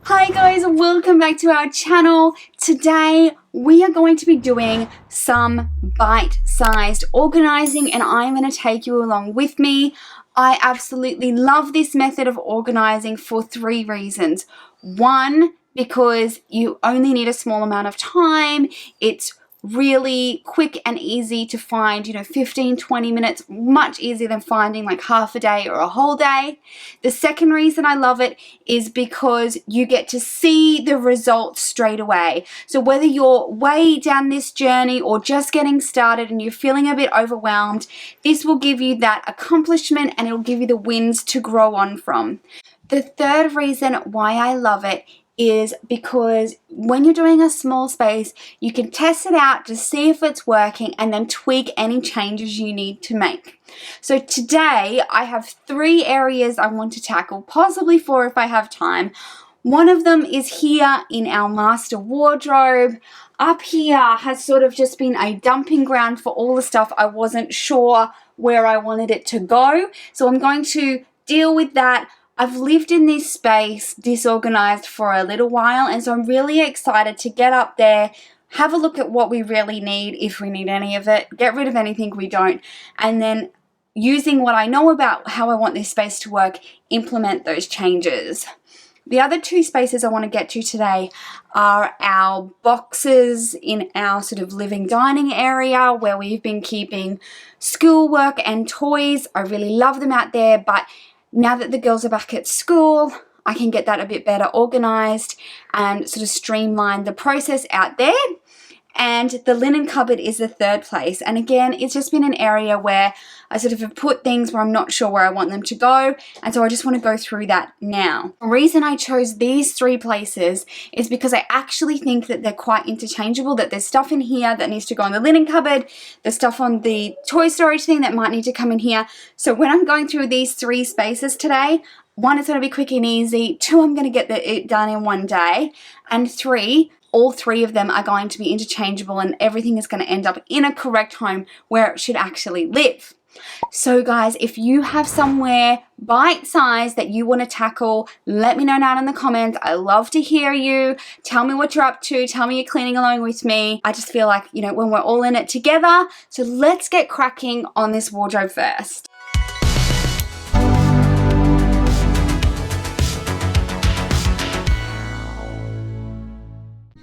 Hi guys, welcome back to our channel. Today we are going to be doing some bite-sized organizing and I'm going to take you along with me. I absolutely love this method of organizing for 3 reasons. 1, because you only need a small amount of time. It's really quick and easy to find, 15-20 minutes, much easier than finding like half a day or a whole day. The second reason I love it is because you get to see the results straight away. So whether you're way down this journey or just getting started and you're feeling a bit overwhelmed, this will give you that accomplishment and it'll give you the wins to grow on from. The third reason why I love it is because when you're doing a small space, you can test it out to see if it's working and then tweak any changes you need to make. So today I have 3 areas I want to tackle, possibly 4 if I have time. One of them is here in our master wardrobe. Up here has sort of just been a dumping ground for all the stuff I wasn't sure where I wanted it to go. So I'm going to deal with that. I've lived in this space disorganized for a little while, and so I'm really excited to get up there, have a look at what we really need, if we need any of it, get rid of anything we don't, and then using what I know about how I want this space to work, implement those changes. The other 2 spaces I want to get to today are our boxes in our sort of living dining area where we've been keeping schoolwork and toys. I really love them out there, but now that the girls are back at school, I can get that a bit better organized and sort of streamline the process out there. And the linen cupboard is the third place. And again, it's just been an area where I sort of have put things where I'm not sure where I want them to go. And so I just want to go through that now. The reason I chose these 3 places is because I actually think that they're quite interchangeable, that there's stuff in here that needs to go in the linen cupboard, there's stuff on the toy storage thing that might need to come in here. So when I'm going through these 3 spaces today, 1, it's going to be quick and easy. 2, I'm going to get it done in one day. And 3, all 3 of them are going to be interchangeable and everything is going to end up in a correct home where it should actually live. So guys, if you have somewhere bite-sized that you want to tackle, let me know down in the comments. I love to hear you. Tell me what you're up to. Tell me you're cleaning along with me. I just feel like, when we're all in it together. So let's get cracking on this wardrobe first.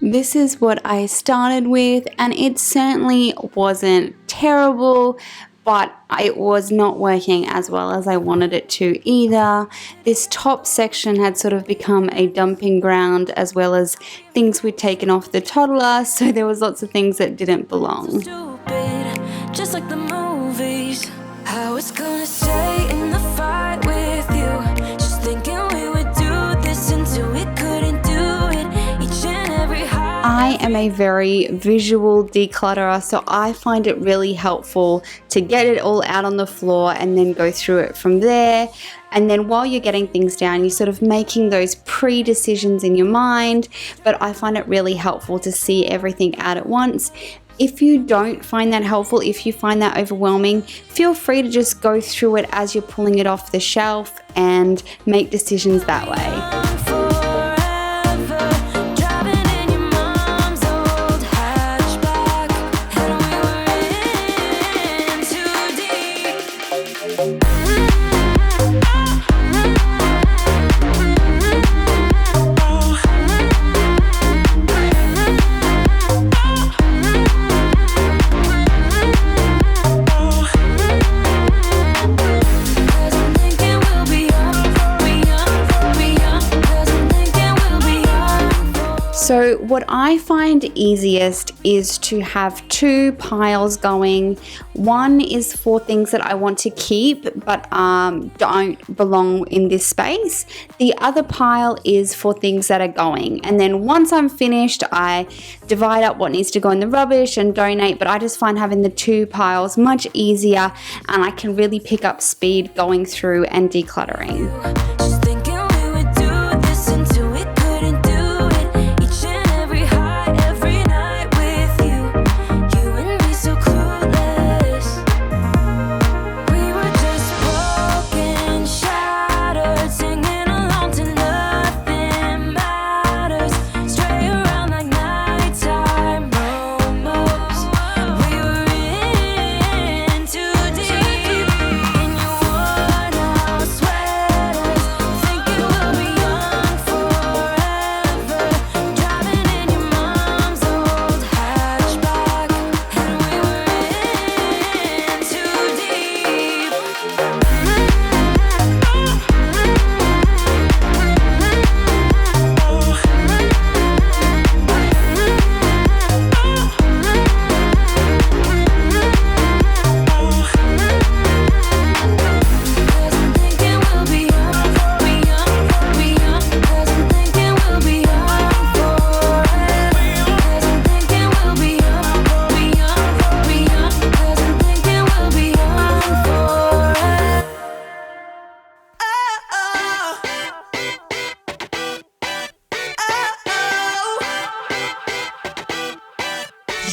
This is what I started with, and it certainly wasn't terrible, but it was not working as well as I wanted it to either. This top section had sort of become a dumping ground as well as things we'd taken off the toddler, so there was lots of things that didn't belong. Stupid, just like the movies, how it's gonna stay in the fight with you, just thinking we would do this until we couldn't do it, each and every I am a very visual declutterer, so I find it really helpful to get it all out on the floor and then go through it from there. And then while you're getting things down, you're sort of making those pre-decisions in your mind, but I find it really helpful to see everything out at once. If you don't find that helpful, if you find that overwhelming, feel free to just go through it as you're pulling it off the shelf and make decisions that way. So what I find easiest is to have 2 piles going. One is for things that I want to keep but don't belong in this space. The other pile is for things that are going. And then once I'm finished, I divide up what needs to go in the rubbish and donate, but I just find having the 2 piles much easier and I can really pick up speed going through and decluttering.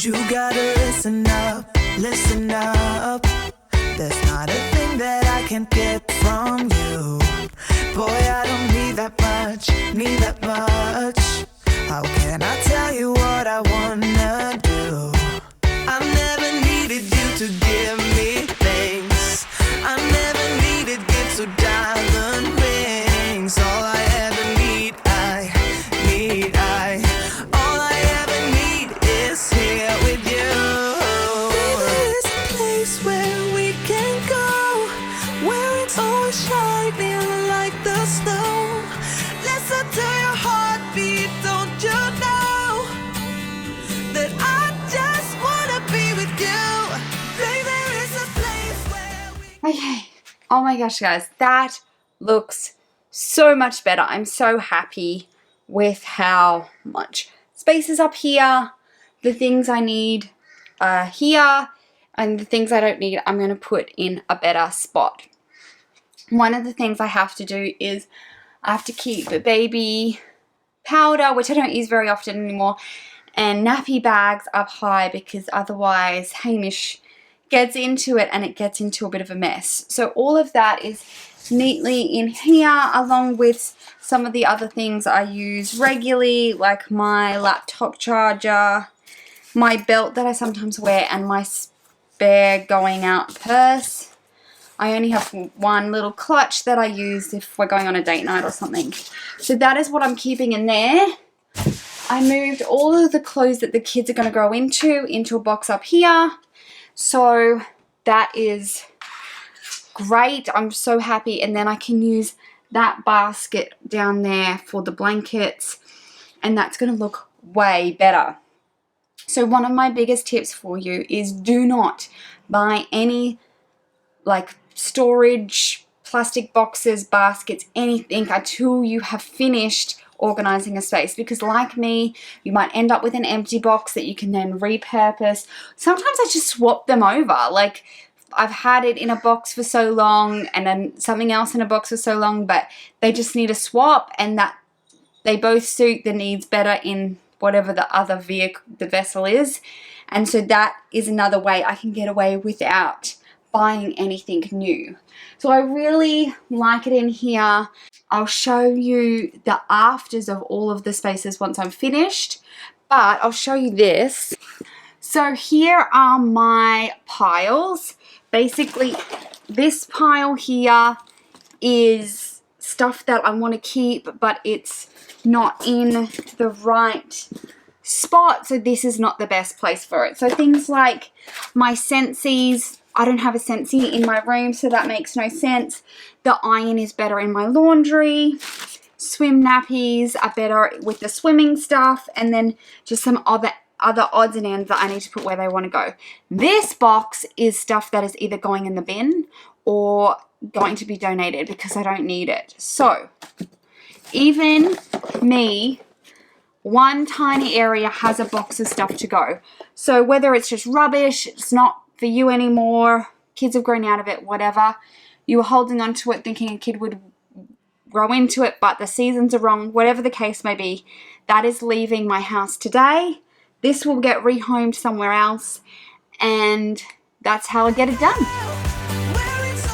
You gotta listen up, listen up. There's not a thing that I can't get from you. Boy, I don't need that much, need that much. How can I tell you what I wanna do? I never needed you to give me things. I never needed gifts or diamond rings. All I ever need, all I ever need is here with you. Baby, there's a place where we can go, where it's always shining like the snow. Listen to your heartbeat, don't you know that I just wanna be with you. Baby, there is a place where we... Okay. Oh my gosh, guys. That looks so much better. I'm so happy with how much space is up here. The things I need are here, and the things I don't need I'm going to put in a better spot. One of the things I have to do is I have to keep baby powder, which I don't use very often anymore, and nappy bags up high, because otherwise Hamish gets into it and it gets into a bit of a mess. So all of that is neatly in here, along with some of the other things I use regularly, like my laptop charger, my belt that I sometimes wear, and my spare going out purse. I only have one little clutch that I use if we're going on a date night or something. So that is what I'm keeping in there. I moved all of the clothes that the kids are going to grow into a box up here. So that is great. I'm so happy. And then I can use that basket down there for the blankets, and that's going to look way better. So one of my biggest tips for you is do not buy any like storage, plastic boxes, baskets, anything until you have finished organizing a space, because like me, you might end up with an empty box that you can then repurpose. Sometimes I just swap them over. Like, I've had it in a box for so long and then something else in a box for so long, but they just need a swap, and that they both suit the needs better in whatever the other vehicle, the vessel is. And so that is another way I can get away without buying anything new. So I really like it in here. I'll show you the afters of all of the spaces once I'm finished, but I'll show you this. So here are my piles. Basically, this pile here is stuff that I want to keep, but it's not in the right spot, so this is not the best place for it. So things like my Sensi's, I don't have a Sensi in my room, so that makes no sense. The iron is better in my laundry. Swim nappies are better with the swimming stuff, and then just some other odds and ends that I need to put where they want to go. This box is stuff that is either going in the bin or going to be donated because I don't need it. So even me, one tiny area has a box of stuff to go. So whether it's just rubbish, it's not for you anymore, kids have grown out of it, whatever, you were holding on to it thinking a kid would grow into it, but the seasons are wrong, whatever the case may be, that is leaving my house today. This will get rehomed somewhere else, and that's how I get it done.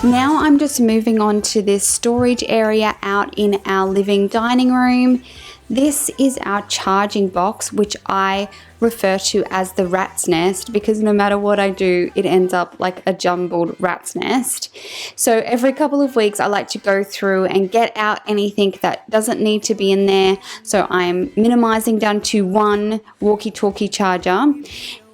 Now I'm just moving on to this storage area out in our living dining room. This is our charging box, which I refer to as the rat's nest, because no matter what I do, it ends up like a jumbled rat's nest. So every couple of weeks, I like to go through and get out anything that doesn't need to be in there. So I'm minimizing down to one walkie-talkie charger,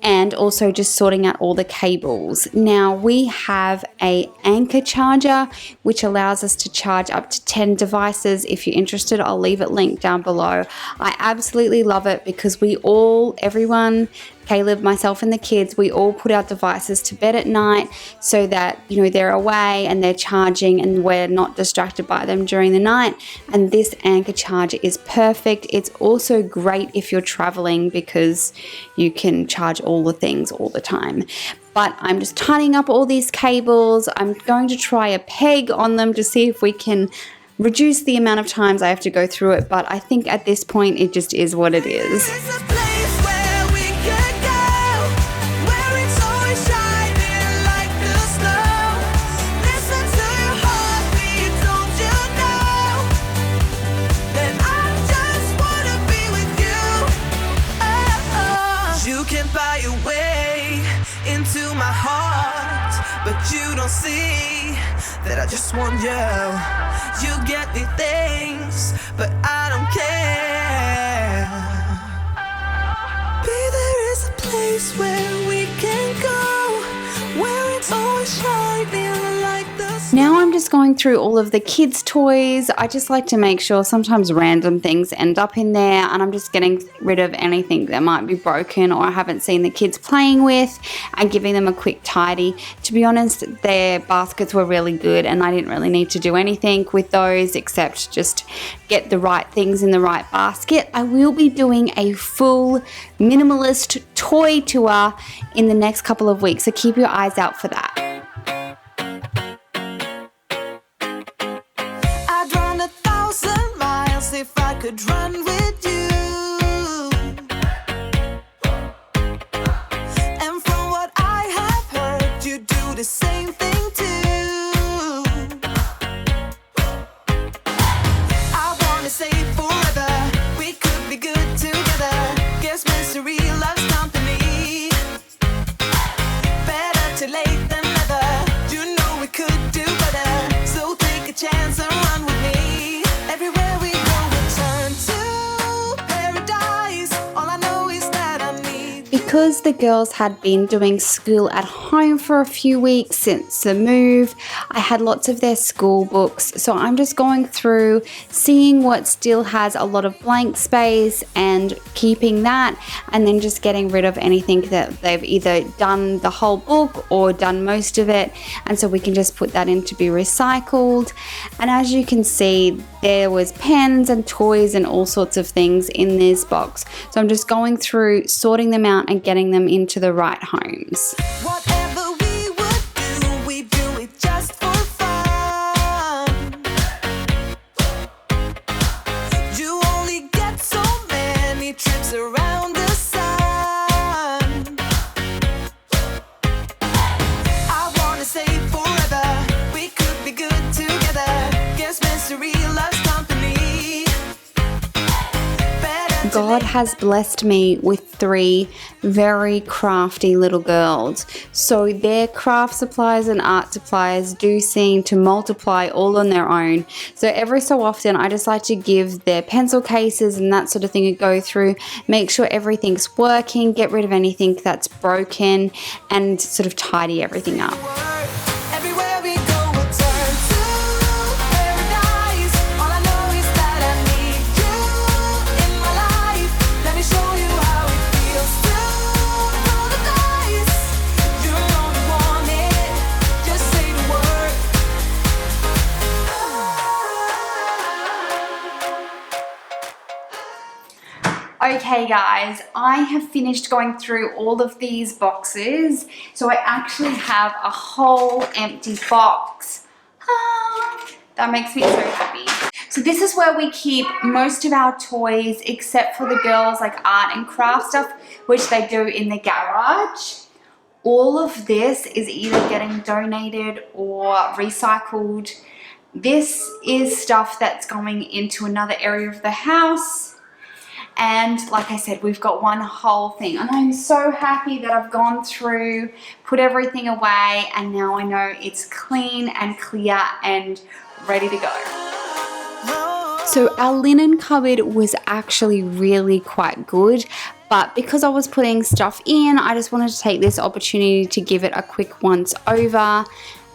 and also just sorting out all the cables. Now we have a anchor charger, which allows us to charge up to 10 devices. If you're interested, I'll leave it linked down below. I absolutely love it because everyone, Caleb, myself and the kids, we all put our devices to bed at night so that, they're away and they're charging and we're not distracted by them during the night. And this anchor charger is perfect. It's also great if you're traveling because you can charge all the things all the time. But I'm just tightening up all these cables. I'm going to try a peg on them to see if we can reduce the amount of times I have to go through it. But I think at this point, it just is what it is. There's a place where we could go, buy your way into my heart, but you don't see that I just want you. You get me things, but I don't care. Baby, there is a place where we can go, where it's always shining like the sun. Now I'm just going through all of the kids' toys. I just like to make sure sometimes random things end up in there, and I'm just getting rid of anything that might be broken or I haven't seen the kids playing with and giving them a quick tidy. To be honest, their baskets were really good and I didn't really need to do anything with those except just get the right things in the right basket. I will be doing a full minimalist toy tour in the next couple of weeks, so keep your eyes out for that. I'd run 1,000 miles if I could run with you. And from what I have heard, you do the same thing too. I wanna say forever, we could be good together. Guess misery loves company. Better too late than never. You know we could do better. So take a chance and run with me. Everywhere we go, we turn to paradise. All I know is that I need. Because the girls had been doing school at home for a few weeks since the move, I had lots of their school books, so I'm just going through, seeing what still has a lot of blank space and keeping that, and then just getting rid of anything that they've either done the whole book or done most of it, and so we can just put that in to be recycled. And as you can see, there was pens and toys and all sorts of things in this box, so I'm just going through, sorting them out and getting them into the right homes. Whatever we do it just for fun. You only get so many trips around the sun. I wanna say forever, we could be good together. Guess misery loves company. Better to God has blessed me with 3 very crafty little girls, so their craft supplies and art supplies do seem to multiply all on their own. So every so often I just like to give their pencil cases and that sort of thing a go through, make sure everything's working, get rid of anything that's broken, and sort of tidy everything up. everywhere we go, we'll turn to paradise. All I know is that I need you in my life. Let me show you how it feels to roll the dice. You don't want it, just say the word. Okay guys, I have finished going through all of these boxes, so I actually have a whole empty box. That makes me so happy. So this is where we keep most of our toys except for the girls, like art and craft stuff, which they do in the garage. All of this is either getting donated or recycled. This is stuff that's going into another area of the house. And like I said, we've got one whole thing, and I'm so happy that I've gone through, put everything away, and now I know it's clean and clear and ready to go. So our linen cupboard was actually really quite good, but because I was putting stuff in, I just wanted to take this opportunity to give it a quick once over.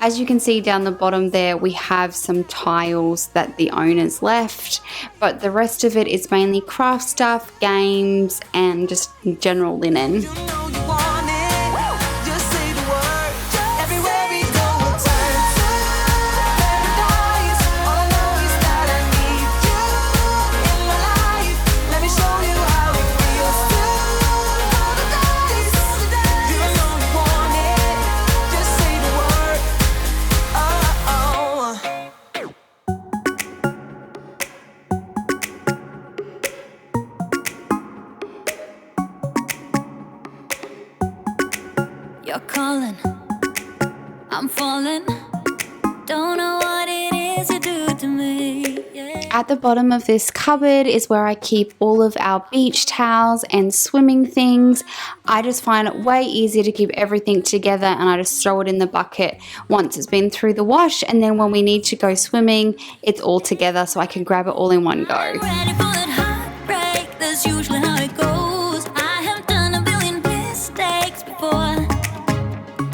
As you can see down the bottom there, we have some tiles that the owners left, but the rest of it is mainly craft stuff, games, and just general linen. You know you want it, just say the word. Everywhere we go, we'll turn to paradise. All I know is that I need you in my life. Let me show you how it feels to roll the dice. You know you want it, just say the word. Oh. You're calling, I'm falling. Don't know what it is you do to me. Yeah. at the bottom of this cupboard is where I keep all of our beach towels and swimming things. I just find it way easier to keep everything together, and I just throw it in the bucket once it's been through the wash, and then when we need to go swimming, it's all together so I can grab it all in one go. Ready for that heartbreak, that's usually how it goes. I have done a billion mistakes before.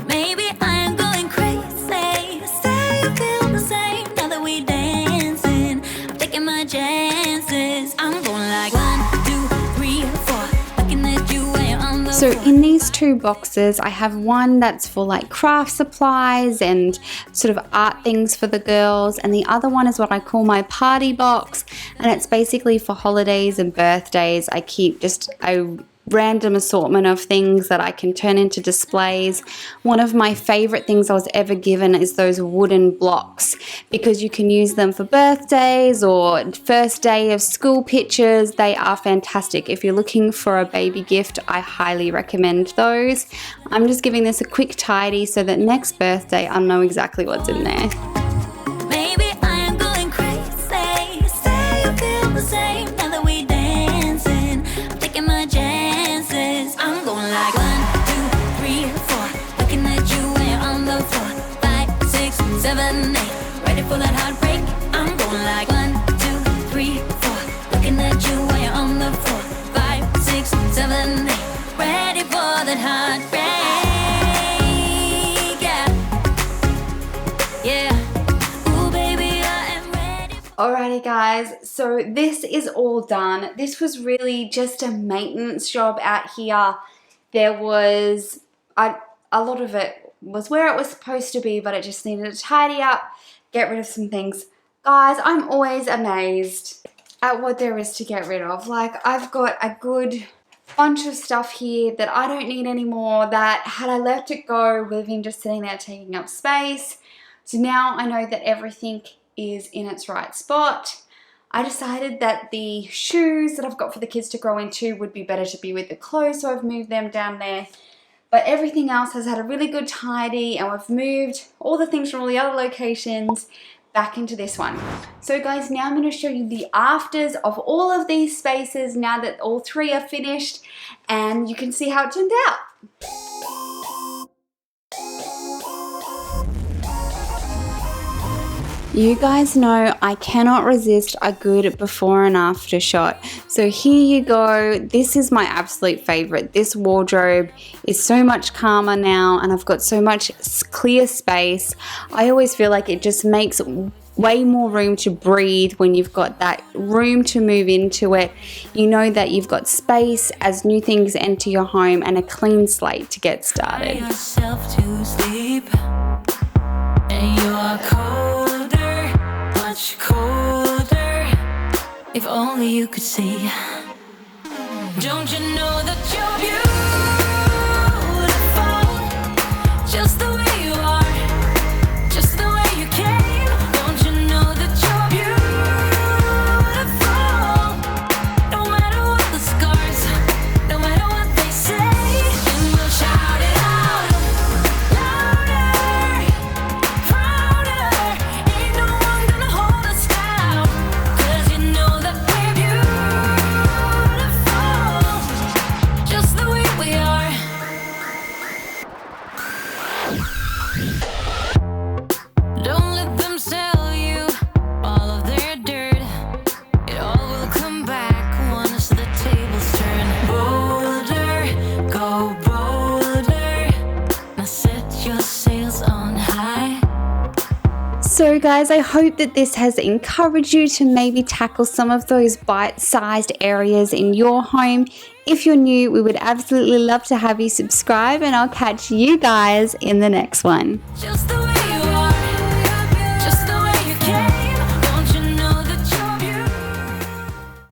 Maybe I am going crazy. Say you feel the same now that we dancing. I'm taking my chances. I'm going like 1, 2, 3, 4. Looking at you when you're on the So floor. in these two boxes, I have one that's for like craft supplies and sort of art things for the girls, and the other one is what I call my party box, and it's basically for holidays and birthdays. I keep just a random assortment of things that I can turn into displays. One of my favorite things I was ever given is those wooden blocks, because you can use them for birthdays or first day of school pictures. They are fantastic. If you're looking for a baby gift, I highly recommend those. I'm just giving this a quick tidy so that next birthday I'll know exactly what's in there. Maybe I am going crazy. Say you feel the same now that we dancing. I'm taking my chances. I'm going like 1, 2, 3, 4. Looking at you when you're on the floor. 5, 6, 7, 8. Ready for that heartbreak. I'm going like 1, 2, 3, 4. Looking at you when you're on the floor. 5, 6, 7, 8. Ready for that heartbreak. Yeah. Ooh, baby, I am ready. Alrighty guys, so this is all done. This was really just a maintenance job out here. There was a lot of it was where it was supposed to be, but it just needed to tidy up, get rid of some things. Guys, I'm always amazed at what there is to get rid of. Like, I've got a good bunch of stuff here that I don't need anymore, that had I let it go would have been just sitting there taking up space. So now I know that everything is in its right spot. I decided that the shoes that I've got for the kids to grow into would be better to be with the clothes, so I've moved them down there. But everything else has had a really good tidy, and we've moved all the things from all the other locations back into this one. So guys, now I'm going to show you the afters of all of these spaces now that all three are finished, and you can see how it turned out. You guys know I cannot resist a good before and after shot. So here you go. This is my absolute favorite. This wardrobe is so much calmer now, and I've got so much clear space. I always feel like it just makes way more room to breathe when you've got that room to move into it. You know that you've got space as new things enter your home and a clean slate to get started. Yourself to sleep, and you're colder, much colder. If only you could see. Don't you know that you're beautiful, just the way you are, just the way you came. Don't you know that you're beautiful, no matter what the scars, no matter what they say. And we'll shout it out louder, prouder. Ain't no one gonna hold us down, 'cause you know that we're beautiful, just the way we are. Don't let them sell you all of their dirt. It all will come back once the tables turn. Bolder, go bolder. Now set your sails on high. So guys, I hope that this has encouraged you to maybe tackle some of those bite-sized areas in your home. If you're new, we would absolutely love to have you subscribe, and I'll catch you guys in the next one. Just the way